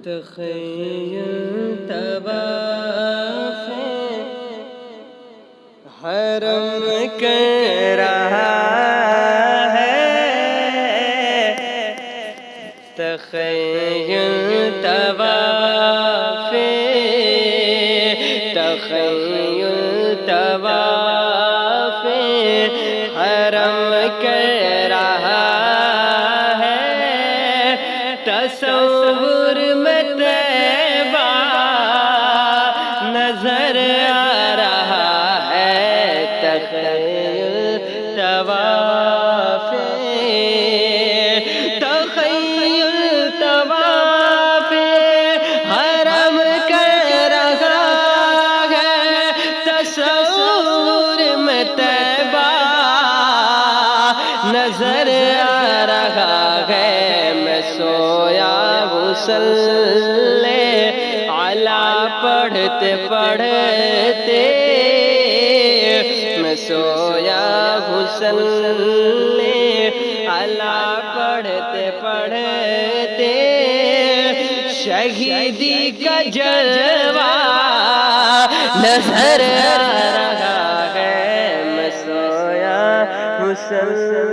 تخیل طواف حرم کر رہا ہے، تخیل طواف طواف حرم کر رہا ہے، تصور میں طیبہ نظر آ رہا ہے، تخیل طواف طواف حرم کر رہا ہے، تصور میں طیبہ نظر آ رہا ہے، میں سویا صلی علی پڑھتے پڑھتے، میں سویا صلی علی پڑھتے پڑھتے، شہیدی کا جلوہ نظر آ رہا ہے، میں سویا صلی